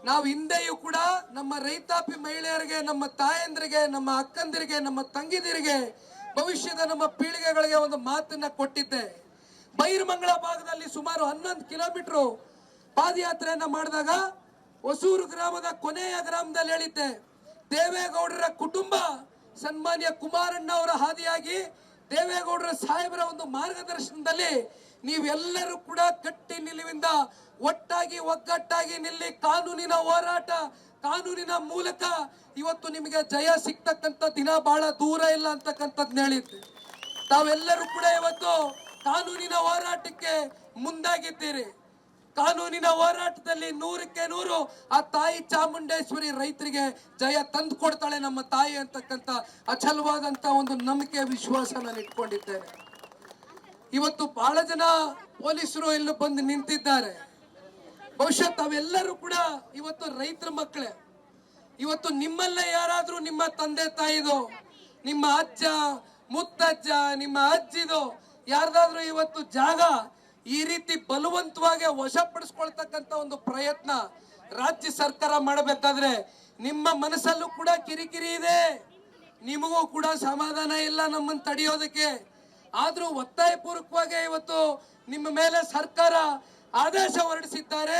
ನಾವು ಹಿಂದೆಯೂ ಕೂಡ ನಮ್ಮ ರೈತಾಪಿ ಮಹಿಳೆಯರಿಗೆ, ನಮ್ಮ ತಾಯಂದ್ರಿಗೆ, ನಮ್ಮ ಅಕ್ಕಂದಿರಿಗೆ, ನಮ್ಮ ತಂಗಿದಿರಿಗೆ, ಭವಿಷ್ಯದ ನಮ್ಮ ಪೀಳಿಗೆಗಳಿಗೆ ಒಂದು ಮಾತನ್ನ ಕೊಟ್ಟಿದ್ದೆ. ಬೈರಮಂಗಲ ಭಾಗದಲ್ಲಿ ಸುಮಾರು 11 ಕಿಲೋಮೀಟರ್ ಪಾದಯಾತ್ರೆಯನ್ನ ಮಾಡಿದಾಗ ಹೊಸೂರು ಗ್ರಾಮದ ಕೊನೆಯ ಗ್ರಾಮದಲ್ಲಿ ಹೇಳಿದ್ದೆ, ದೇವೇಗೌಡರ ಕುಟುಂಬ ಸನ್ಮಾನ್ಯ ಕುಮಾರಣ್ಣ ಅವರ ಹಾದಿಯಾಗಿ ದೇವೇಗೌಡರ ಸಾಹೇಬರ ಒಂದು ಮಾರ್ಗದರ್ಶನದಲ್ಲಿ ನೀವೆಲ್ಲರೂ ಕೂಡ ಗಟ್ಟಿ ನಿಲುವಿಂದ ಒಟ್ಟಾಗಿ ಒಗ್ಗಟ್ಟಾಗಿ ನಿಲ್ಲಿ ಕಾನೂನಿನ ಹೋರಾಟ, ಕಾನೂನಿನ ಮೂಲಕ ಇವತ್ತು ನಿಮಗೆ ಜಯ ಸಿಗ್ತಕ್ಕಂಥ ದಿನ ಬಹಳ ದೂರ ಇಲ್ಲ ಅಂತಕ್ಕಂಥದ್ನ ಹೇಳಿದ್ದೆ. ತಾವೆಲ್ಲರೂ ಕೂಡ ಇವತ್ತು ಕಾನೂನಿನ ಹೋರಾಟಕ್ಕೆ ಮುಂದಾಗಿದ್ದೀರಿ. ಕಾನೂನಿನ ಹೋರಾಟದಲ್ಲಿ 100ಕ್ಕೆ 100 ಆ ತಾಯಿ ಚಾಮುಂಡೇಶ್ವರಿ ರೈತರಿಗೆ ಜಯ ತಂದು ಕೊಡ್ತಾಳೆ ನಮ್ಮ ತಾಯಿ ಅಂತಕ್ಕಂಥ ಅಚಲವಾದಂತ ಒಂದು ನಂಬಿಕೆ, ವಿಶ್ವಾಸ ನಾನು ಇಟ್ಕೊಂಡಿದ್ದೇನೆ. ಇವತ್ತು ಬಹಳ ಜನ ಪೊಲೀಸರು ಇಲ್ಲಿ ಬಂದು ನಿಂತಿದ್ದಾರೆ. ಬಹುಶಃ ತಾವೆಲ್ಲರೂ ಕೂಡ ಇವತ್ತು ರೈತರ ಮಕ್ಕಳೇ. ಇವತ್ತು ನಿಮ್ಮಲ್ಲೇ ಯಾರಾದ್ರೂ ನಿಮ್ಮ ತಂದೆ ತಾಯಿದು, ನಿಮ್ಮ ಅಜ್ಜ ಮುತ್ತಜ್ಜ, ನಿಮ್ಮ ಅಜ್ಜಿದು ಯಾರ್ದಾದ್ರೂ ಇವತ್ತು ಜಾಗ ಈ ರೀತಿ ಬಲವಂತವಾಗಿ ವಶಪಡಿಸ್ಕೊಳ್ತಕ್ಕಂಥ ಒಂದು ಪ್ರಯತ್ನ ರಾಜ್ಯ ಸರ್ಕಾರ ಮಾಡಬೇಕಾದ್ರೆ ನಿಮ್ಮ ಮನಸ್ಸಲ್ಲೂ ಕೂಡ ಕಿರಿಕಿರಿ ಇದೆ, ನಿಮಗೂ ಕೂಡ ಸಮಾಧಾನ ಇಲ್ಲ ನಮ್ಮನ್ನು ತಡೆಯೋದಕ್ಕೆ. ಆದ್ರೂ ಒತ್ತಾಯಪೂರ್ವಕವಾಗಿ ಇವತ್ತು ನಿಮ್ಮ ಮೇಲೆ ಸರ್ಕಾರ ಆದೇಶ ಹೊರಡಿಸಿದ್ದಾರೆ.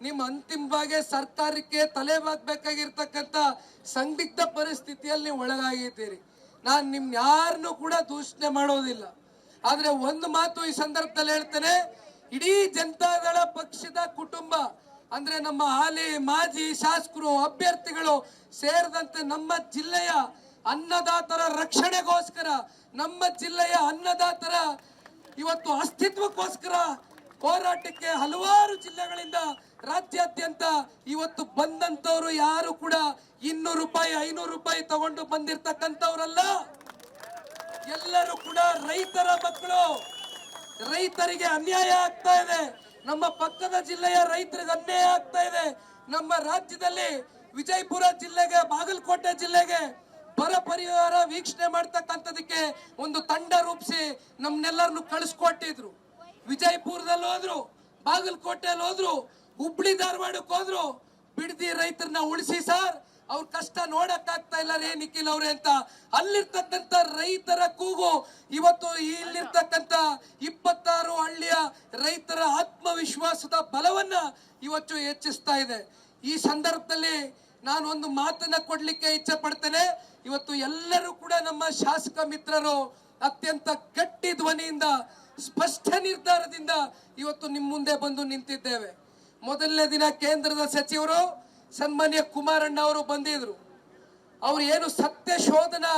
ನಿಮ್ಮ ಅಂತಿಮವಾಗಿ ಸರ್ಕಾರಕ್ಕೆ ತಲೆಬಾಗಬೇಕಾಗಿರ್ತಕ್ಕಂಥ ಸಂದಿಗ್ಧ ಪರಿಸ್ಥಿತಿಯಲ್ಲಿ ನೀವು ಒಳಗಾಗಿದ್ದೀರಿ. ನಾನು ನಿಮ್ ಯಾರನ್ನು ಕೂಡ ದೂಷಣೆ ಮಾಡೋದಿಲ್ಲ. ಆದ್ರೆ ಒಂದು ಮಾತು ಈ ಸಂದರ್ಭದಲ್ಲಿ ಹೇಳ್ತೇನೆ, ಇಡೀ ಜನತಾದಳ ಪಕ್ಷದ ಕುಟುಂಬ ಅಂದ್ರೆ ನಮ್ಮ ಹಾಲಿ ಮಾಜಿ ಶಾಸಕರು, ಅಭ್ಯರ್ಥಿಗಳು ಸೇರಿದಂತೆ ನಮ್ಮ ಜಿಲ್ಲೆಯ ಅನ್ನದಾತರ ರಕ್ಷಣೆಗೋಸ್ಕರ, ನಮ್ಮ ಜಿಲ್ಲೆಯ ಅನ್ನದಾತರ ಇವತ್ತು ಅಸ್ತಿತ್ವಕ್ಕೋಸ್ಕರ ಹೋರಾಟಕ್ಕೆ ಹಲವಾರು ಜಿಲ್ಲೆಗಳಿಂದ ರಾಜ್ಯಾದ್ಯಂತ ಇವತ್ತು ಬಂದಂತವ್ರು ಯಾರು ಕೂಡ 200 ರೂಪಾಯಿ 500 ರೂಪಾಯಿ ತಗೊಂಡು ಬಂದಿರತಕ್ಕಂಥವ್ರಲ್ಲ. ಎಲ್ಲರೂ ಕೂಡ ರೈತರ ಮಕ್ಕಳು. ರೈತರಿಗೆ ಅನ್ಯಾಯ ಆಗ್ತಾ ಇದೆ. ನಮ್ಮ ಪಕ್ಕದ ಜಿಲ್ಲೆಯ ರೈತರಿಗೆ ಅನ್ಯಾಯ ಆಗ್ತಾ ಇದೆ. ನಮ್ಮ ರಾಜ್ಯದಲ್ಲಿ ವಿಜಯಪುರ ಜಿಲ್ಲೆಗೆ, ಬಾಗಲಕೋಟೆ ಜಿಲ್ಲೆಗೆ ಬರ ಪರಿಹಾರ ವೀಕ್ಷಣೆ ಮಾಡ್ತಕ್ಕಂಥದಕ್ಕೆ ಒಂದು ತಂಡ ರೂಪಿಸಿ ನಮ್ನೆಲ್ಲರನ್ನು ಕಳಿಸ್ಕೊಟ್ಟಿದ್ರು. ವಿಜಯಪುರದಲ್ಲಿ ಹೋದ್ರು, ಬಾಗಲಕೋಟೆಯಲ್ಲಿ ಹೋದ್ರು, ಹುಬ್ಳಿ ಧಾರವಾಡಕ್ಕೆ ಹೋದ್ರು. ಬಿಡದಿ ರೈತರನ್ನ ಉಳಿಸಿ ಸರ್, ಅವ್ರ ಕಷ್ಟ ನೋಡಕ್ ಆಗ್ತಾ ಇಲ್ಲ ರೇ ನಿಖಿಲ್ ಅವ್ರೆ ಅಂತ ಅಲ್ಲಿರ್ತಕ್ಕಂಥ ರೈತರ ಕೂಗು ಇವತ್ತು ಇಲ್ಲಿರ್ತಕ್ಕಂಥ 26 ಹಳ್ಳಿಯ ರೈತರ ಆತ್ಮವಿಶ್ವಾಸದ ಬಲವನ್ನ ಇವತ್ತು ಹೆಚ್ಚಿಸ್ತಾ ಇದೆ. ಈ ಸಂದರ್ಭದಲ್ಲಿ ನಾನು ಒಂದು ಮಾತನ್ನ ಕೊಡ್ಲಿಕ್ಕೆ ಇಚ್ಛೆ ಪಡ್ತೇನೆ. ಇವತ್ತು ಎಲ್ಲರೂ ಕೂಡ ನಮ್ಮ ಶಾಸಕ ಮಿತ್ರರು ಅತ್ಯಂತ ಗಟ್ಟಿ ಧ್ವನಿಯಿಂದ, ಸ್ಪಷ್ಟ ನಿರ್ಧಾರದಿಂದ ಇವತ್ತು ನಿಮ್ಮ ಮುಂದೆ ಬಂದು ನಿಂತಿದ್ದೇವೆ. ಮೊದಲನೇ ದಿನ ಕೇಂದ್ರದ ಸಚಿವರು ಸನ್ಮಾನ್ಯ ಕುಮಾರಣ್ಣ ಅವರು ಬಂದಿದ್ರು. ಅವ್ರು ಏನು ಸತ್ಯ ಶೋಧನಾ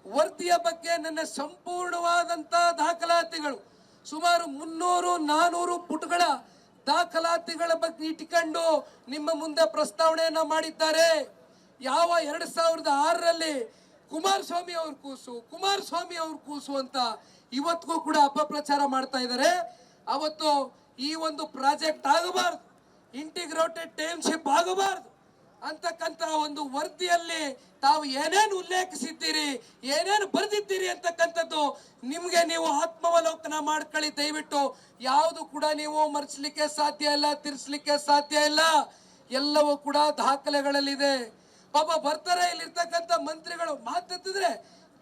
ವರದಿಯ ಬಗ್ಗೆ ನನ್ನ ಸಂಪೂರ್ಣವಾದಂತ ದಾಖಲಾತಿಗಳು, ಸುಮಾರು 300-400 ಪುಟಗಳ ದಾಖಲಾತಿಗಳ ಬಗ್ಗೆ ಇಟ್ಕೊಂಡು ನಿಮ್ಮ ಮುಂದೆ ಪ್ರಸ್ತಾವನೆಯನ್ನ ಮಾಡಿದ್ದಾರೆ. ಯಾವ 2006ರಲ್ಲಿ ಕುಮಾರಸ್ವಾಮಿ ಅವ್ರ ಕೂಸು ಅಂತ ಇವತ್ತಿಗೂ ಕೂಡ ಅಪಪ್ರಚಾರ ಮಾಡ್ತಾ ಇದ್ದಾರೆ. ಅವತ್ತು ಈ ಒಂದು ಪ್ರಾಜೆಕ್ಟ್ ಆಗಬಾರ್ದು, ಇಂಟಿಗ್ರೇಟೆಡ್ ಟೌನ್ಶಿಪ್ ಆಗಬಾರ್ದು ಅಂತಕ್ಕಂತ ಒಂದು ವರದಿಯಲ್ಲಿ ತಾವು ಏನೇನು ಉಲ್ಲೇಖಿಸಿದ್ದೀರಿ, ಏನೇನು ಬರೆದಿದ್ದೀರಿ ಅಂತಕ್ಕಂಥದ್ದು ನಿಮ್ಗೆ ನೀವು ಆತ್ಮಾವಲೋಕನ ಮಾಡ್ಕೊಳ್ಳಿ ದಯವಿಟ್ಟು. ಯಾವುದು ಕೂಡ ನೀವು ಮರೆಸಲಿಕ್ಕೆ ಸಾಧ್ಯ ಇಲ್ಲ, ತಿರ್ಸ್ಲಿಕ್ಕೆ ಸಾಧ್ಯ ಇಲ್ಲ. ಎಲ್ಲವೂ ಕೂಡ ದಾಖಲೆಗಳಲ್ಲಿದೆ. ಪಾಪ ಬರ್ತಾರೆ ಇಲ್ಲಿರ್ತಕ್ಕಂಥ ಮಂತ್ರಿಗಳು ಮಾತಾಡ್ತಿದ್ರೆ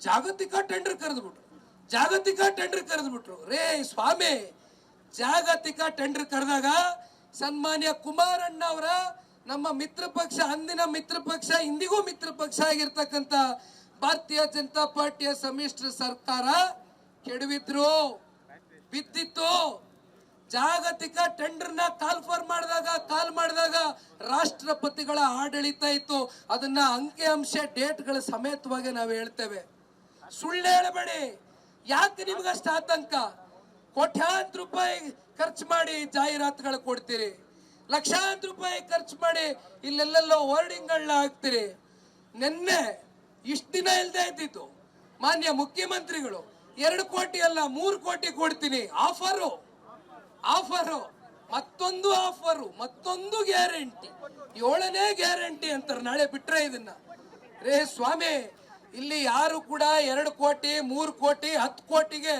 ಜಾಗತಿಕ ಟೆಂಡರ್ ಕರೆದ್ಬಿಟ್ರು. ರೇ ಸ್ವಾಮಿ, ಜಾಗತಿಕ ಟೆಂಡರ್ ಕರೆದಾಗ ಸನ್ಮಾನ್ಯ ಕುಮಾರಣ್ಣ ಅವರ ನಮ್ಮ ಮಿತ್ರ ಪಕ್ಷ, ಅಂದಿನ ಮಿತ್ರ ಪಕ್ಷ, ಇಂದಿಗೂ ಮಿತ್ರ ಪಕ್ಷ ಆಗಿರ್ತಕ್ಕಂಥ ಭಾರತೀಯ ಜನತಾ ಪಾರ್ಟಿಯ ಸಮ್ಮಿಶ್ರ ಸರ್ಕಾರ ಬಿದ್ದಿತ್ತು. ಜಾಗತಿಕ ಟೆಂಡರ್ನ ಕಾಲ್ ಮಾಡಿದಾಗ ರಾಷ್ಟ್ರಪತಿಗಳ ಆಡಳಿತ ಇತ್ತು. ಅದನ್ನ ಅಂಕಿ ಅಂಶ ಡೇಟ್ಗಳ ಸಮೇತವಾಗಿ ನಾವು ಹೇಳ್ತೇವೆ. ಸುಳ್ಳು ಹೇಳಬೇಡಿ. ಯಾಕೆ ನಿಮ್ಗಷ್ಟು ಆತಂಕ? ಕೋಟ್ಯಾಂತರ ರೂಪಾಯಿ ಖರ್ಚು ಮಾಡಿ ಜಾಹೀರಾತುಗಳು ಕೊಡ್ತೀರಿ, ಲಕ್ಷಾಂತರ ರೂಪಾಯಿ ಖರ್ಚು ಮಾಡಿ ಇಲ್ಲೆಲ್ಲೆಲ್ಲೋ ಹೋರ್ಡಿಂಗ್ಗಳನ್ನ ಹಾಕ್ತೀರಿ. ನಿನ್ನೆ ಇಷ್ಟ ದಿನ ಇಲ್ಲದೆ ಇದ್ದಿತ್ತು ಮಾನ್ಯ ಮುಖ್ಯಮಂತ್ರಿಗಳು 2 ಕೋಟಿ ಅಲ್ಲ 3 ಕೋಟಿ ಕೊಡ್ತೀನಿ ಆಫರು, ಮತ್ತೊಂದು ಗ್ಯಾರಂಟಿ, 7ನೇ ಗ್ಯಾರಂಟಿ ಅಂತಾರೆ. ನಾಳೆ ಬಿಟ್ರೆ ಇದನ್ನ ರೇ ಸ್ವಾಮಿ, ಇಲ್ಲಿ ಯಾರು ಕೂಡ 2 ಕೋಟಿ 3 ಕೋಟಿ 10 ಕೋಟಿಗೆ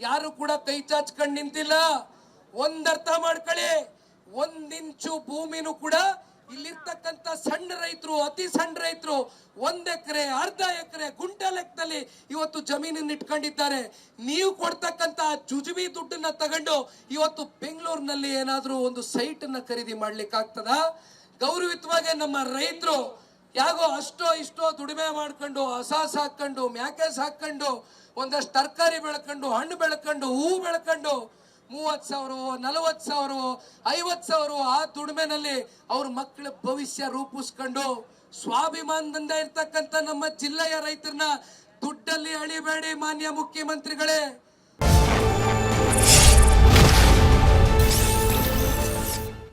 ಯಾರು ಕೂಡ ಕೈ ಚಾಚ್ಕೊಂಡು ನಿಂತಿಲ್ಲ. ಒಂದರ್ಥ ಮಾಡ್ಕೊಳ್ಳಿ, 1 ಇಂಚು ಭೂಮಿನೂ ಕೂಡ ಇಲ್ಲಿರ್ತಕ್ಕಂಥ ರೈತರು, ಅತಿ ಸಣ್ಣ ರೈತರು 1 ಎಕರೆ, ಅರ್ಧ ಎಕರೆ, ಗುಂಟೆ ಲೆಕ್ಕದಲ್ಲಿ ಇವತ್ತು ಜಮೀನನ್ನು ಇಟ್ಕೊಂಡಿದ್ದಾರೆ. ನೀವು ಕೊಡ್ತಕ್ಕಂತ ಜುಜುಬಿ ದುಡ್ಡನ್ನ ತಗೊಂಡು ಇವತ್ತು ಬೆಂಗಳೂರಿನಲ್ಲಿ ಏನಾದ್ರೂ ಒಂದು ಸೈಟ್ ಅನ್ನ ಖರೀದಿ ಮಾಡ್ಲಿಕ್ಕೆ ಆಗ್ತದ? ಗೌರವಿತವಾಗಿ ನಮ್ಮ ರೈತರು ಯಾಗೋ ಅಷ್ಟೋ ಇಷ್ಟೋ ದುಡಿಮೆ ಮಾಡ್ಕೊಂಡು, ಹಸ ಸಾಕೊಂಡು, ಮ್ಯಾಕೆ ಸಾಕೊಂಡು, ಒಂದಷ್ಟು ತರಕಾರಿ ಬೆಳ್ಕೊಂಡು, ಹಣ್ಣು ಬೆಳ್ಕೊಂಡು, ಹೂ ಬೆಳ್ಕೊಂಡು 30,000, 40,000, 50,000 ಆ ದುಡಿಮೆನಲ್ಲಿ ಅವ್ರ ಮಕ್ಕಳ ಭವಿಷ್ಯ ರೂಪಿಸ್ಕೊಂಡು ಸ್ವಾಭಿಮಾನದಿಂದ ಇರ್ತಕ್ಕಂಥ ನಮ್ಮ ಜಿಲ್ಲೆಯ ರೈತರನ್ನ ದುಡ್ಡಲ್ಲಿ ಅಳಿಬೇಡಿ ಮಾನ್ಯ ಮುಖ್ಯಮಂತ್ರಿಗಳೇ.